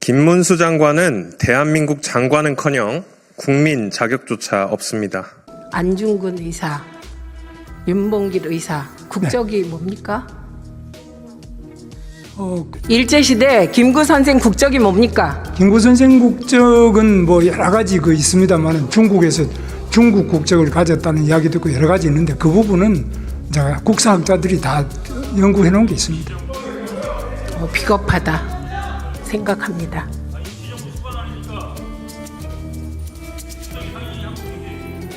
김문수 장관은 대한민국 장관은커녕 국민 자격조차 없습니다. 안중근 의사, 윤봉길 의사, 국적이 뭡니까? 일제시대 김구 선생 국적이 뭡니까? 김구 선생 국적은 뭐 여러 가지 있습니다만 중국에서 중국 국적을 가졌다는 이야기도 있고 여러 가지 있는데 그 부분은 국사학자들이 다 연구해 놓은 게 있습니다. 비겁하다 생각합니다.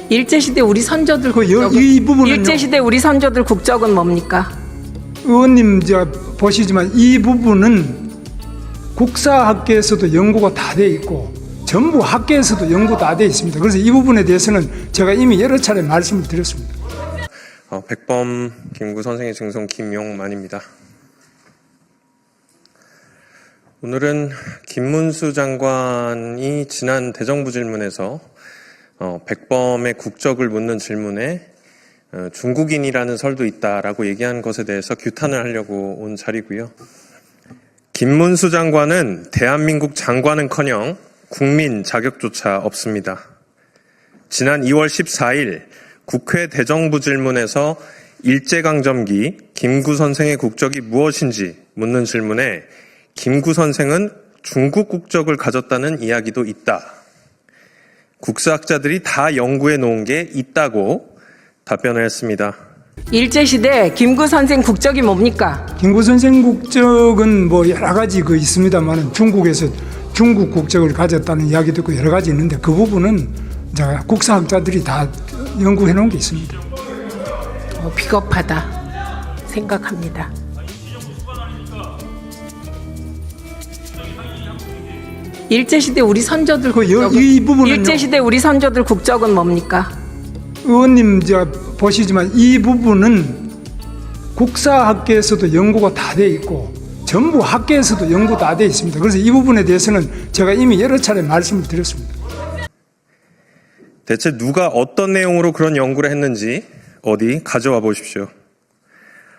일제시대 우리 선조들 이 부분은요. 일제시대 우리 선조들 국적은 뭡니까? 의원님 보시지만 이 부분은 국사학계에서도 연구가 다 돼 있고 전부 학계에서도 연구 다 돼 있습니다. 그래서 이 부분에 대해서는 제가 이미 여러 차례 말씀을 드렸습니다. 백범 김구 선생의 증손 김용만입니다. 오늘은 김문수 장관이 지난 대정부 질문에서 백범의 국적을 묻는 질문에 중국인이라는 설도 있다라고 얘기한 것에 대해서 규탄을 하려고 온 자리고요. 김문수 장관은 대한민국 장관은커녕 국민 자격조차 없습니다. 지난 2월 14일 국회 대정부 질문에서 일제강점기 김구 선생의 국적이 무엇인지 묻는 질문에 김구 선생은 중국 국적을 가졌다는 이야기도 있다. 국사학자들이 다 연구해 놓은 게 있다고 답변을 했습니다. 일제시대 김구 선생 국적이 뭡니까? 김구 선생 국적은 뭐 여러 가지 있습니다만 중국에서 중국 국적을 가졌다는 이야기도 있고 여러 가지 있는데 그 부분은 국사학자들이 다 연구해 놓은 게 있습니다. 비겁하다 생각합니다. 일제시대 우리 선조들 이 부분은요. 일제시대 우리 선조들 국적은 뭡니까? 의원님 보시지만 이 부분은 국사학계에서도 연구가 다 돼 있고 전부 학계에서도 연구 다 돼 있습니다. 그래서 이 부분에 대해서는 제가 이미 여러 차례 말씀을 드렸습니다. 대체 누가 어떤 내용으로 그런 연구를 했는지 어디 가져와 보십시오.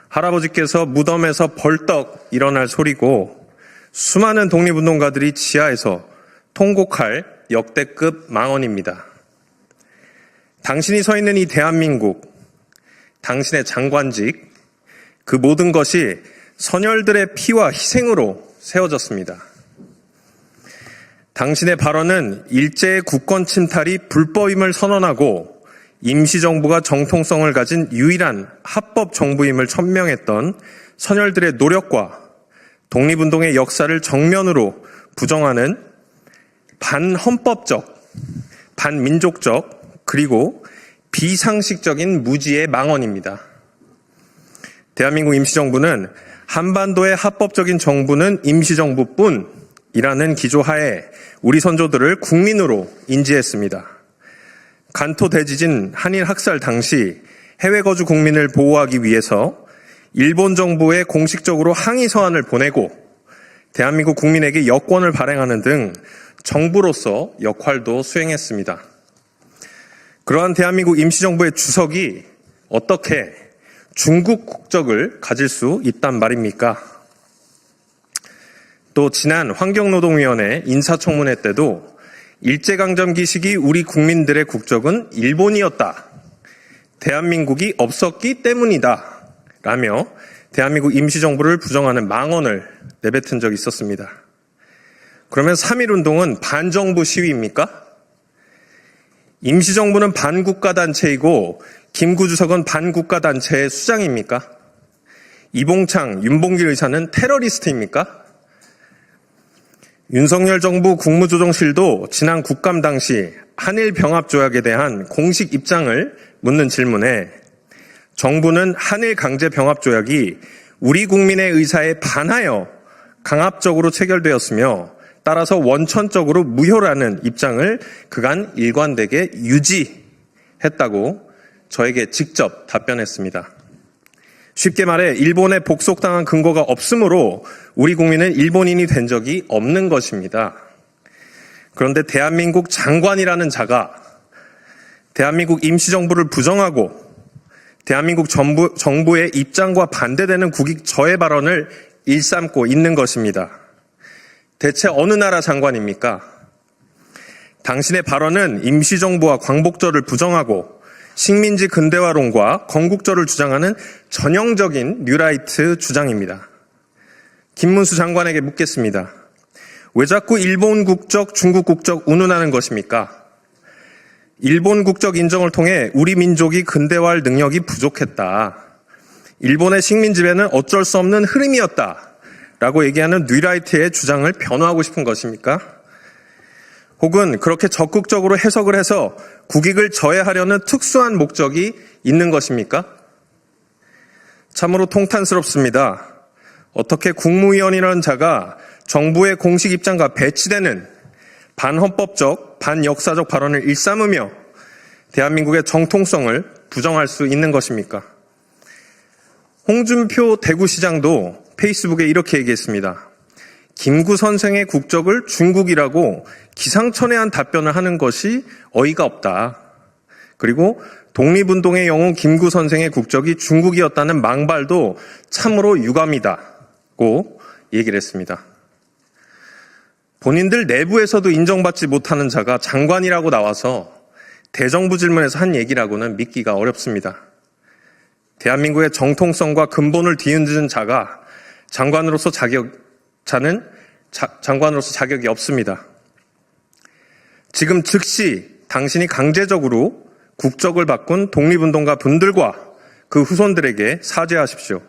할아버지께서 무덤에서 벌떡 일어날 소리고 수많은 독립운동가들이 지하에서 통곡할 역대급 망언입니다. 당신이 서 있는 이 대한민국, 당신의 장관직, 그 모든 것이 선열들의 피와 희생으로 세워졌습니다. 당신의 발언은 일제의 국권 침탈이 불법임을 선언하고 임시정부가 정통성을 가진 유일한 합법 정부임을 천명했던 선열들의 노력과 독립운동의 역사를 정면으로 부정하는 반헌법적, 반민족적, 그리고 비상식적인 무지의 망언입니다. 대한민국 임시정부는 한반도의 합법적인 정부는 임시정부뿐이라는 기조하에 우리 선조들을 국민으로 인지했습니다. 간토 대지진 한일 학살 당시 해외 거주 국민을 보호하기 위해서 일본 정부에 공식적으로 항의 서한을 보내고 대한민국 국민에게 여권을 발행하는 등 정부로서 역할도 수행했습니다. 그러한 대한민국 임시정부의 주석이 어떻게 중국 국적을 가질 수 있단 말입니까? 또 지난 환경노동위원회 인사청문회 때도 일제강점기 시기 우리 국민들의 국적은 일본이었다. 대한민국이 없었기 때문이다. 라며 대한민국 임시정부를 부정하는 망언을 내뱉은 적이 있었습니다. 그러면 3.1운동은 반정부 시위입니까? 임시정부는 반국가단체이고 김구 주석은 반국가단체의 수장입니까? 이봉창, 윤봉길 의사는 테러리스트입니까? 윤석열 정부 국무조정실도 지난 국감 당시 한일병합조약에 대한 공식 입장을 묻는 질문에 정부는 한일강제병합조약이 우리 국민의 의사에 반하여 강압적으로 체결되었으며 따라서 원천적으로 무효라는 입장을 그간 일관되게 유지했다고 저에게 직접 답변했습니다. 쉽게 말해 일본에 복속당한 근거가 없으므로 우리 국민은 일본인이 된 적이 없는 것입니다. 그런데 대한민국 장관이라는 자가 대한민국 임시정부를 부정하고 대한민국 정부의 입장과 반대되는 국익 저해 발언을 일삼고 있는 것입니다. 대체 어느 나라 장관입니까? 당신의 발언은 임시정부와 광복절을 부정하고 식민지 근대화론과 건국절을 주장하는 전형적인 뉴라이트 주장입니다. 김문수 장관에게 묻겠습니다. 왜 자꾸 일본 국적, 중국 국적 운운하는 것입니까? 일본 국적 인정을 통해 우리 민족이 근대화할 능력이 부족했다. 일본의 식민 지배는 어쩔 수 없는 흐름이었다. 라고 얘기하는 뉴라이트의 주장을 변호하고 싶은 것입니까? 혹은 그렇게 적극적으로 해석을 해서 국익을 저해하려는 특수한 목적이 있는 것입니까? 참으로 통탄스럽습니다. 어떻게 국무위원이라는 자가 정부의 공식 입장과 배치되는 반헌법적, 반역사적 발언을 일삼으며 대한민국의 정통성을 부정할 수 있는 것입니까? 홍준표 대구시장도 페이스북에 이렇게 얘기했습니다. 김구 선생의 국적을 중국이라고 기상천외한 답변을 하는 것이 어이가 없다. 그리고 독립운동의 영웅 김구 선생의 국적이 중국이었다는 망발도 참으로 유감이다고 얘기를 했습니다. 본인들 내부에서도 인정받지 못하는 자가 장관이라고 나와서 대정부 질문에서 한 얘기라고는 믿기가 어렵습니다. 대한민국의 정통성과 근본을 뒤흔드는 자가 장관으로서 자격이 없습니다. 지금 즉시 당신이 강제적으로 국적을 바꾼 독립운동가 분들과 그 후손들에게 사죄하십시오.